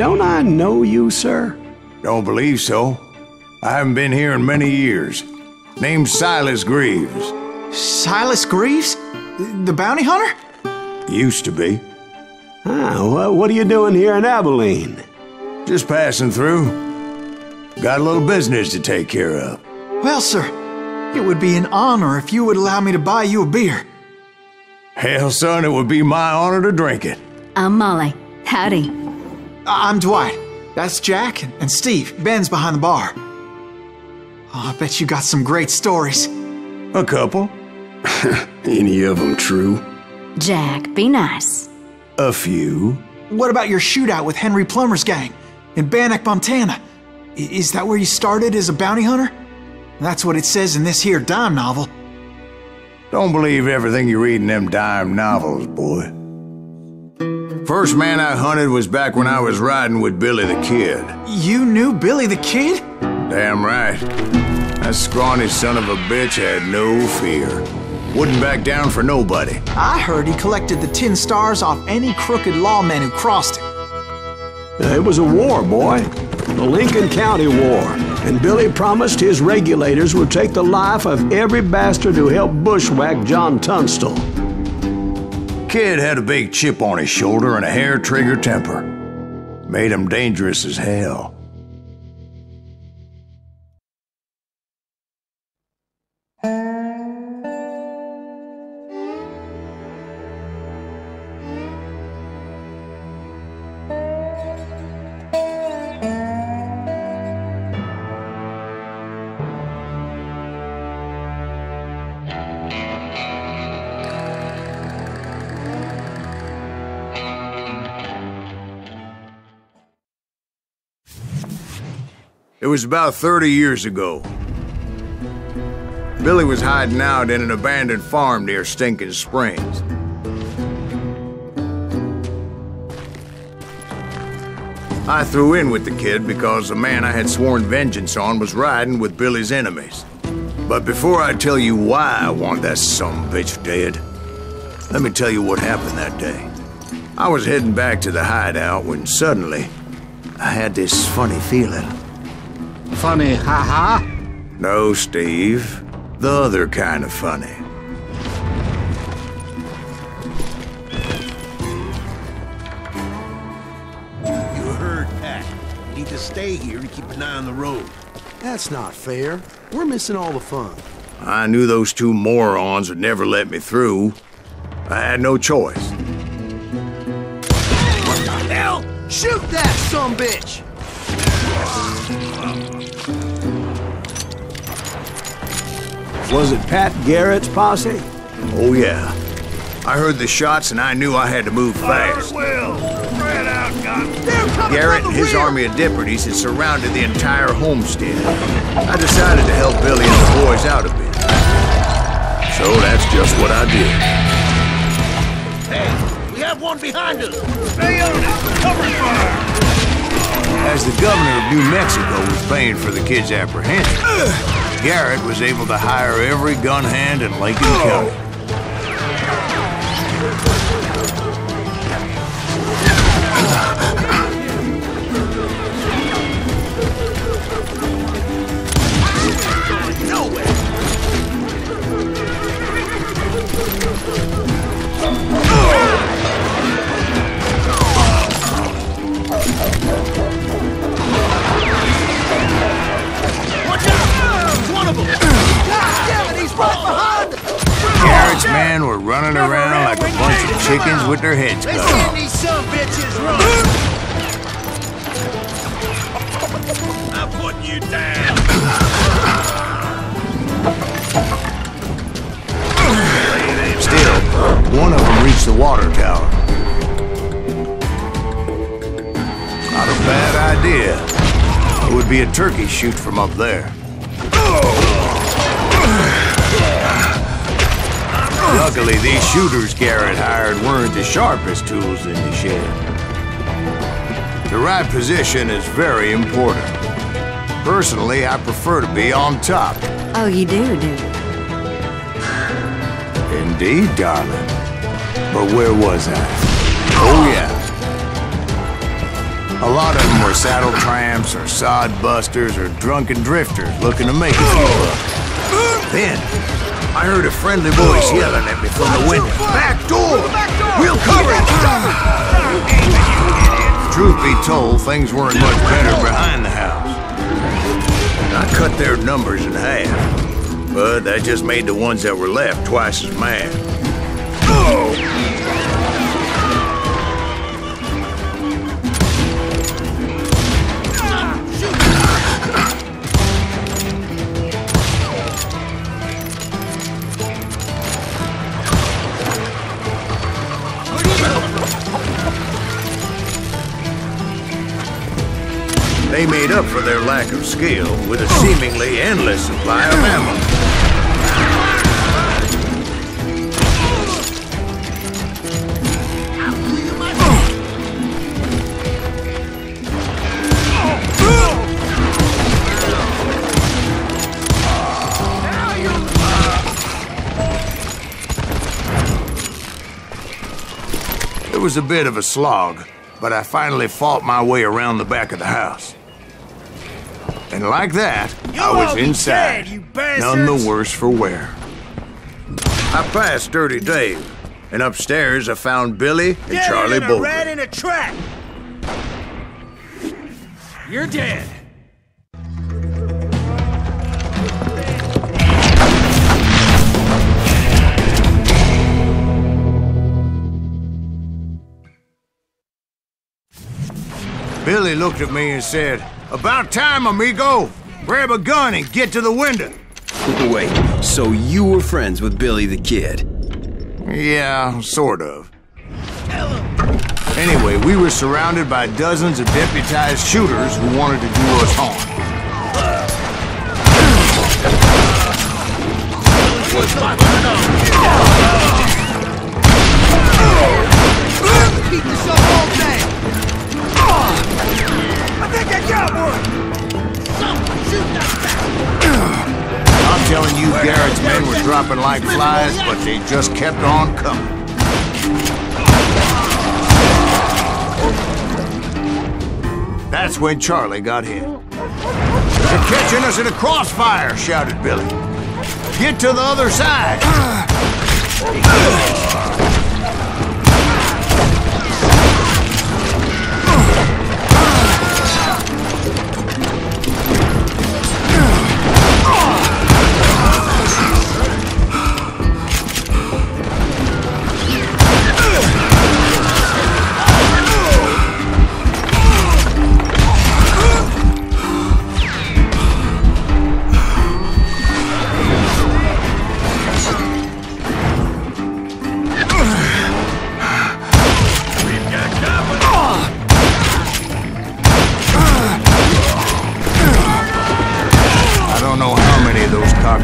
don't I know you, sir? Don't believe so. I haven't been here in many years. Name's Silas Greaves. Silas Greaves? The bounty hunter? Used to be. Well, what are you doing here in Abilene? Just passing through. Got a little business to take care of. Well, sir, it would be an honor if you would allow me to buy you a beer. Hell, son, it would be my honor to drink it. I'm Molly. Howdy. I'm Dwight. That's Jack and Steve. Ben's behind the bar. Oh, I bet you got some great stories. A couple. Any of them true? Jack, be nice. A few. What about your shootout with Henry Plummer's gang in Bannock, Montana? Is that where you started as a bounty hunter? That's what it says in this here dime novel. Don't believe everything you read in them dime novels, boy. First man I hunted was back when I was riding with Billy the Kid. You knew Billy the Kid? Damn right. That scrawny son of a bitch had no fear. Wouldn't back down for nobody. I heard he collected the 10 stars off any crooked lawmen who crossed him. It was a war, boy. The Lincoln County War. And Billy promised his regulators would take the life of every bastard who helped bushwhack John Tunstall. Kid had a big chip on his shoulder and a hair-trigger temper. Made him dangerous as hell. It was about 30 years ago. Billy was hiding out in an abandoned farm near Stinking Springs. I threw in with the kid because the man I had sworn vengeance on was riding with Billy's enemies. But before I tell you why I want that sumbitch dead, let me tell you what happened that day. I was heading back to the hideout when suddenly I had this funny feeling. Funny, haha? No, Steve. The other kind of funny. You heard Pat. You need to stay here and keep an eye on the road. That's not fair. We're missing all the fun. I knew those two morons would never let me through. I had no choice. What the hell? Shoot that sumbitch! Was it Pat Garrett's posse? Oh, yeah. I heard the shots and I knew I had to move fast. Garrett and his army of deputies had surrounded the entire homestead. I decided to help Billy and the boys out a bit. So that's just what I did. Hey, we have one behind us! Stay on it! Cover fire! As the governor of New Mexico was paying for the kid's apprehension, Garrett was able to hire every gun hand in Lincoln County. Garrett's men were running around like a bunch of chickens with their heads cut off. These some bitches run! I'm putting you down! Still, one of them reached the water tower. Not a bad idea. It would be a turkey shoot from up there. Luckily, these shooters Garrett hired weren't the sharpest tools in the shed. The right position is very important. Personally, I prefer to be on top. Oh, you do you? Indeed, darling. But where was I? Oh, yeah. A lot of them were saddle tramps or sod busters or drunken drifters looking to make a few bucks. Then, I heard a friendly voice yelling at me from the window. Back door! We'll cover it! Truth be told, things weren't much better behind the house. I cut their numbers in half, but that just made the ones that were left twice as mad. They made up for their lack of skill with a seemingly endless supply of ammo. It was a bit of a slog, but I finally fought my way around the back of the house. And like that, I was inside, none the worse for wear. I passed Dirty Dave, and upstairs I found Billy and Charlie Bowler. Rat in a trap! You're dead. Billy looked at me and said, "About time, amigo! Grab a gun and get to the window!" Wait, so you were friends with Billy the Kid? Yeah, sort of. Anyway, we were surrounded by dozens of deputized shooters who wanted to do us harm. Keep this up all day! I think I got one! I'm telling you, Garrett's men were dropping like flies, but they just kept on coming. That's when Charlie got hit. "They're catching us in a crossfire!" shouted Billy. "Get to the other side!"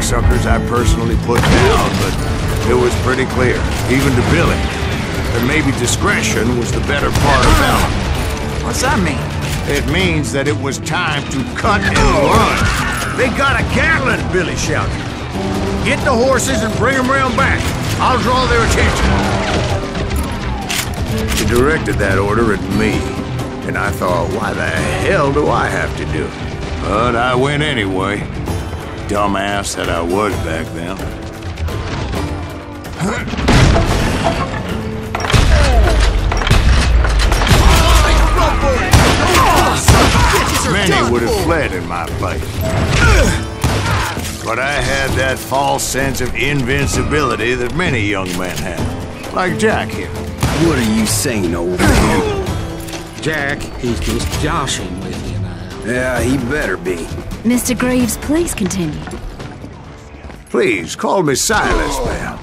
Suckers I personally put down, but it was pretty clear, even to Billy, that maybe discretion was the better part of valor. What's that mean? It means that it was time to cut and run. "They got a Gatling!" Billy shouted. "Get the horses and bring them round back. I'll draw their attention." He directed that order at me, and I thought, why the hell do I have to do it? But I went anyway. Dumbass that I was back then. Many would have fled in my place. But I had that false sense of invincibility that many young men have. Like Jack here. What are you saying, old man? Jack, he's just joshing with you now. Yeah, he better be. Mr. Greaves, please continue. Please, call me Silas, ma'am.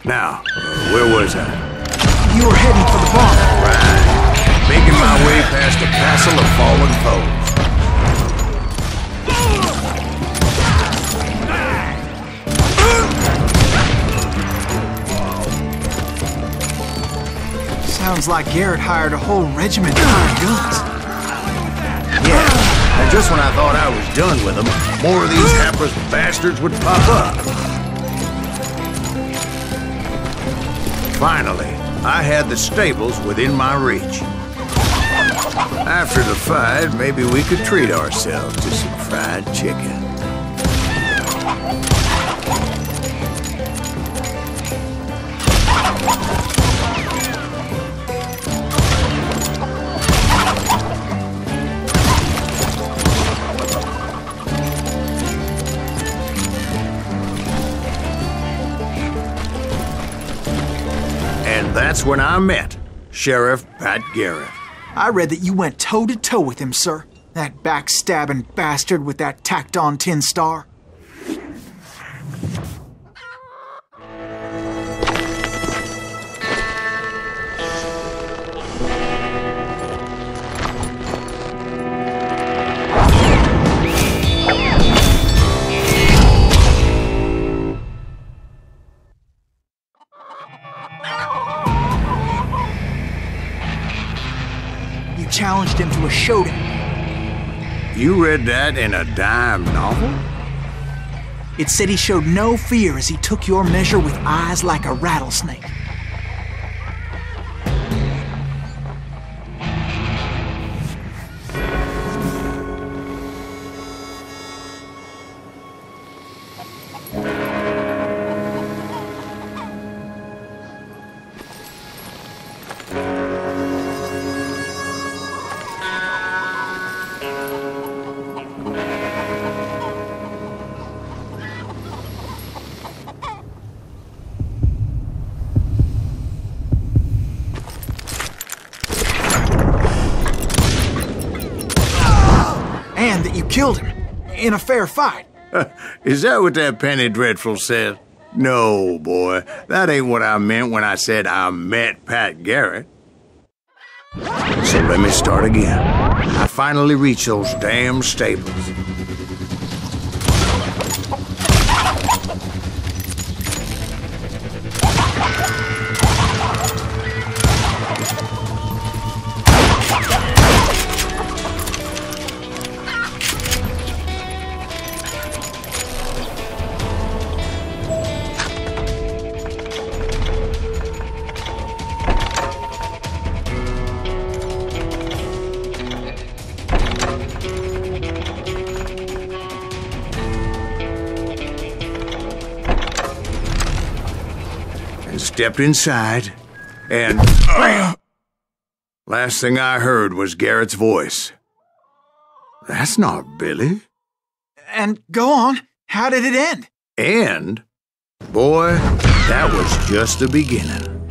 Now, where was I? You were heading for the barn. Right. Making my way past a castle of fallen foes. Sounds like Garrett hired a whole regiment to fire guns. Yeah. And just when I thought I was done with them, more of these hapless bastards would pop up. Finally, I had the stables within my reach. After the fight, maybe we could treat ourselves to some fried chicken. And that's when I met Sheriff Pat Garrett. I read that you went toe-to-toe with him, sir. That backstabbing bastard with that tacked-on tin star. Challenged him to a showdown. You read that in a dime novel? It said he showed no fear as he took your measure with eyes like a rattlesnake. And that you killed him in a fair fight. Is that what that Penny Dreadful said? No, boy. That ain't what I meant when I said I met Pat Garrett. So let me start again. I finally reached those damn stables. Stepped inside, and last thing I heard was Garrett's voice. That's not Billy. And go on, how did it end? And, boy, that was just the beginning.